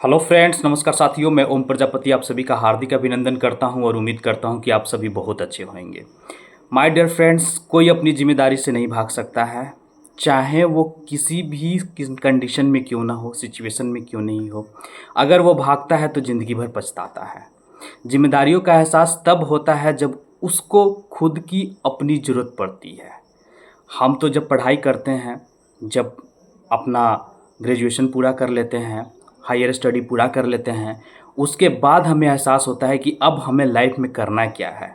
Hello friends, नमस्कार साथियों। मैं ओम प्रजापति आप सभी का हार्दिक अभिनंदन करता हूं और उम्मीद करता हूं कि आप सभी बहुत अच्छे होंगे। माय डियर फ्रेंड्स, कोई अपनी जिम्मेदारी से नहीं भाग सकता है, चाहे वो किसी भी कंडीशन में क्यों ना हो, सिचुएशन में क्यों नहीं हो। अगर वो भागता है तो ज़िंदगी भर पछताता है। जिम्मेदारियों का एहसास तब होता है जब उसको खुद की अपनी ज़रूरत पड़ती है। हम तो जब पढ़ाई करते हैं, जब अपना ग्रेजुएशन पूरा कर लेते हैं, हायर स्टडी पूरा कर लेते हैं, उसके बाद हमें एहसास होता है कि अब हमें लाइफ में करना क्या है।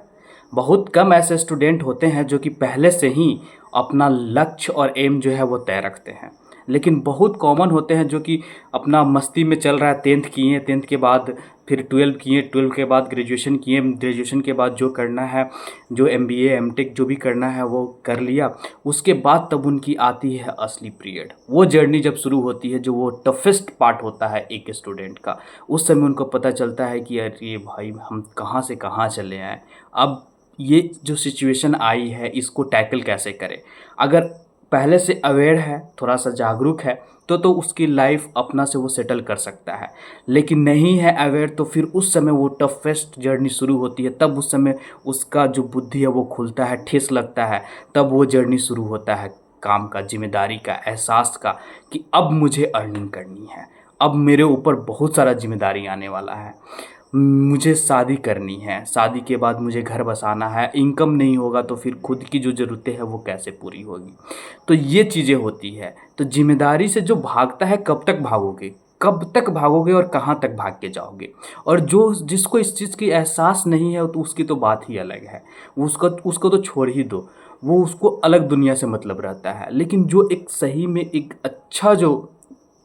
बहुत कम ऐसे स्टूडेंट होते हैं जो कि पहले से ही अपना लक्ष्य और एम जो है वो तय रखते हैं, लेकिन बहुत कॉमन होते हैं जो कि अपना मस्ती में चल रहा है। 10th किए, 10th के बाद फिर 12 किए, 12 के बाद ग्रेजुएशन किए, ग्रेजुएशन के बाद जो करना है, जो MBA MTech जो भी करना है वो कर लिया। उसके बाद तब उनकी आती है असली पीरियड। वो जर्नी जब शुरू होती है, जो वो टफेस्ट पार्ट होता है एक स्टूडेंट का। उस समय उनको पता चलता है कि अरे भाई, हम कहाँ से कहाँ चले आए। अब ये जो सिचुएशन आई है, इसको टैकल कैसे करें। अगर पहले से अवेयर है, थोड़ा सा जागरूक है, तो उसकी लाइफ अपना से वो सेटल कर सकता है। लेकिन नहीं है अवेयर, तो फिर उस समय वो टफेस्ट जर्नी शुरू होती है। तब उस समय उसका जो बुद्धि है वो खुलता है, ठेस लगता है। तब वो जर्नी शुरू होता है काम का, जिम्मेदारी का, एहसास का, कि अब मुझे अर्निंग करनी है। अब मेरे ऊपर बहुत सारा जिम्मेदारी आने वाला है। मुझे शादी करनी है, शादी के बाद मुझे घर बसाना है। इनकम नहीं होगा तो फिर खुद की जो ज़रूरतें हैं वो कैसे पूरी होगी। तो ये चीज़ें होती है। तो जिम्मेदारी से जो भागता है, कब तक भागोगे, कब तक भागोगे और कहाँ तक भाग के जाओगे। और जो जिसको इस चीज़ की एहसास नहीं है तो उसकी तो बात ही अलग है। उसको उसको तो छोड़ ही दो, वो उसको अलग दुनिया से मतलब रहता है। लेकिन जो एक सही में एक अच्छा जो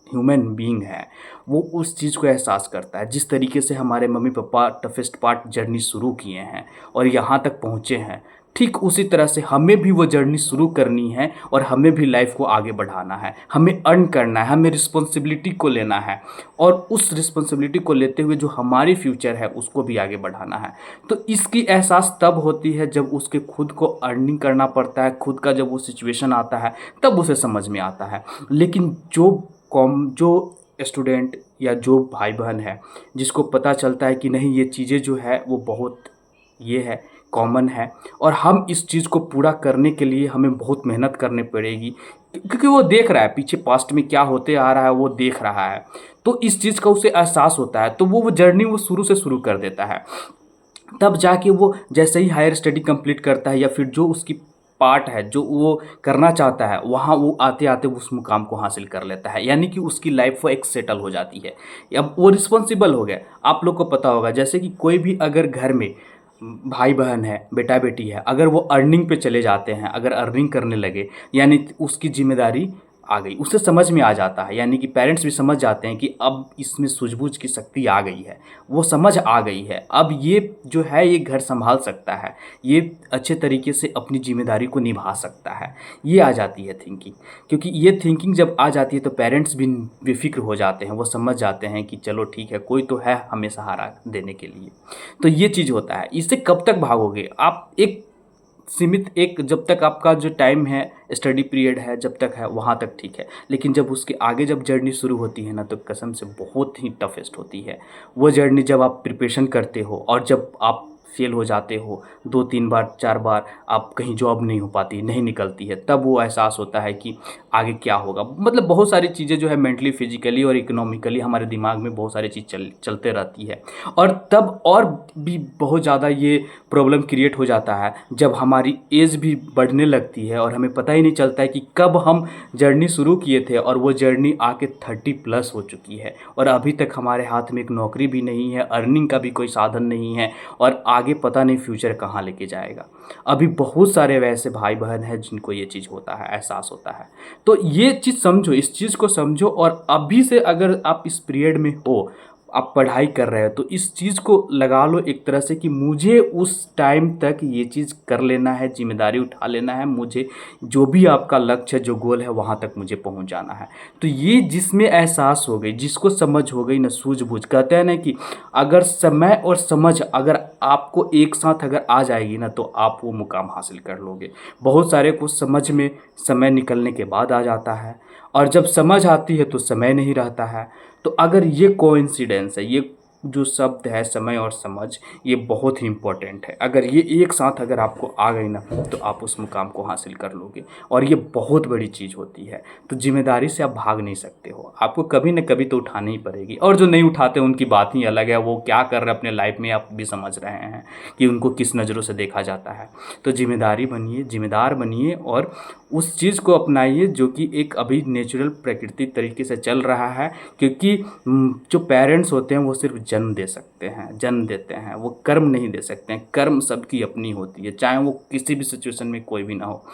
ह्यूमन बीइंग है, वो उस चीज़ को एहसास करता है। जिस तरीके से हमारे mummy papa toughest part journey शुरू किए हैं और यहाँ तक पहुँचे हैं, ठीक उसी तरह से हमें भी वो जर्नी शुरू करनी है और हमें भी लाइफ को आगे बढ़ाना है। हमें अर्न करना है, हमें रिस्पॉन्सिबिलिटी को लेना है और उस रिस्पॉन्सिबिलिटी को लेते हुए जो हमारी फ्यूचर है उसको भी आगे बढ़ाना है। तो इसकी एहसास तब होती है जब उसके खुद को अर्निंग करना पड़ता है। खुद का जब वो सिचुएशन आता है तब उसे समझ में आता है। लेकिन जो स्टूडेंट या जो भाई बहन है, जिसको पता चलता है कि नहीं, ये चीज़ें जो है वो बहुत ये है, कॉमन है, और हम इस चीज़ को पूरा करने के लिए हमें बहुत मेहनत करनी पड़ेगी, क्योंकि वो देख रहा है पीछे पास्ट में क्या होते आ रहा है, वो देख रहा है। तो इस चीज़ का उसे एहसास होता है, तो वो जर्नी वो शुरू से शुरू कर देता है। तब जाके वो जैसे ही हायर स्टडी कंप्लीट करता है या फिर जो उसकी पार्ट है जो वो करना चाहता है, वहाँ वो आते आते उस मुकाम को हासिल कर लेता है। यानी कि उसकी लाइफ वो एक सेटल हो जाती है। अब वो रिस्पॉन्सिबल हो गया। आप लोग को पता होगा, जैसे कि कोई भी अगर घर में भाई बहन है, बेटा बेटी है, अगर वो अर्निंग पे चले जाते हैं, अगर अर्निंग करने लगे, यानी उसकी जिम्मेदारी आ गई, उसे समझ में आ जाता है। यानी कि पेरेंट्स भी समझ जाते हैं कि अब इसमें सूझबूझ की शक्ति आ गई है, वो समझ आ गई है। अब ये जो है ये घर संभाल सकता है, ये अच्छे तरीके से अपनी जिम्मेदारी को निभा सकता है। ये आ जाती है थिंकिंग। क्योंकि ये थिंकिंग जब आ जाती है तो पेरेंट्स भी बेफिक्र हो जाते हैं। वो समझ जाते हैं कि चलो ठीक है, कोई तो है हमें सहारा देने के लिए। तो ये चीज़ होता है। इससे कब तक भागोगे आप? एक सीमित, एक जब तक आपका जो टाइम है, स्टडी पीरियड है, जब तक है वहाँ तक ठीक है। लेकिन जब उसके आगे जब जर्नी शुरू होती है ना, तो कसम से बहुत ही टफेस्ट होती है वो जर्नी। जब आप प्रिपरेशन करते हो और जब आप फेल हो जाते हो 2-3 बार 4 बार, आप कहीं जॉब नहीं हो पाती, नहीं निकलती है, तब वो एहसास होता है कि आगे क्या होगा। मतलब बहुत सारी चीज़ें जो है मेंटली, फिजिकली और इकोनॉमिकली हमारे दिमाग में बहुत सारी चीज़ चलते रहती है। और तब और भी बहुत ज़्यादा ये प्रॉब्लम क्रिएट हो जाता है जब हमारी एज भी बढ़ने लगती है और हमें पता ही नहीं चलता है कि कब हम जर्नी शुरू किए थे और वो जर्नी आके 30+ हो चुकी है और अभी तक हमारे हाथ में एक नौकरी भी नहीं है, अर्निंग का भी कोई साधन नहीं है और आगे पता नहीं फ्यूचर कहाँ लेके जाएगा। अभी बहुत सारे वैसे भाई बहन हैं जिनको ये चीज़ होता है, एहसास होता है। तो ये चीज़ समझो, इस चीज़ को समझो। और अभी से अगर आप इस पीरियड में हो, आप पढ़ाई कर रहे हो, तो इस चीज़ को लगा लो एक तरह से कि मुझे उस टाइम तक ये चीज़ कर लेना है, जिम्मेदारी उठा लेना है। मुझे जो भी आपका लक्ष्य है, जो गोल है, वहाँ तक मुझे पहुँच जाना है। तो ये जिसमें एहसास हो गई, जिसको समझ हो गई ना, सूझबूझ, कहते हैं ना कि अगर समय और समझ अगर आपको एक साथ अगर आ जाएगी ना, तो आप वो मुकाम हासिल कर लोगे। बहुत सारे को समझ में समय निकलने के बाद आ जाता है और जब समझ आती है तो समय नहीं रहता है। तो अगर ये कोइंसिडेंस है, ये जो शब्द है समय और समझ, ये बहुत ही इम्पोर्टेंट है। अगर ये एक साथ अगर आपको आ गई ना, तो आप उस मुकाम को हासिल कर लोगे और ये बहुत बड़ी चीज़ होती है। तो जिम्मेदारी से आप भाग नहीं सकते हो, आपको कभी न कभी तो उठानी ही पड़ेगी। और जो नहीं उठाते उनकी बात ही अलग है, वो क्या कर रहे हैं अपने लाइफ में आप भी समझ रहे हैं कि उनको किस नज़रों से देखा जाता है। तो जिम्मेदारी बनिए, जिम्मेदार बनिए और उस चीज़ को अपनाइए जो कि एक अभी नेचुरल प्राकृतिक तरीके से चल रहा है। क्योंकि जो पेरेंट्स होते हैं वो सिर्फ जन्म दे सकते हैं, जन्म देते हैं, वो कर्म नहीं दे सकते हैं। कर्म सबकी अपनी होती है, चाहे वो किसी भी सिचुएशन में कोई भी ना हो।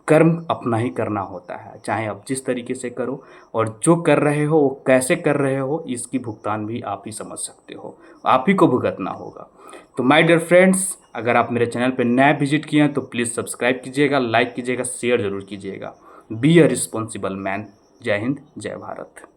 कर्म अपना ही करना होता है, चाहे आप जिस तरीके से करो और जो कर रहे हो वो कैसे कर रहे हो, इसकी भुगतान भी आप ही समझ सकते हो, आप ही को भुगतना होगा। तो माय डियर फ्रेंड्स, अगर आप मेरे चैनल पर नया विजिट किए हैं तो प्लीज़ सब्सक्राइब कीजिएगा, लाइक कीजिएगा, शेयर ज़रूर कीजिएगा। Be a responsible man. जय हिंद, जय भारत।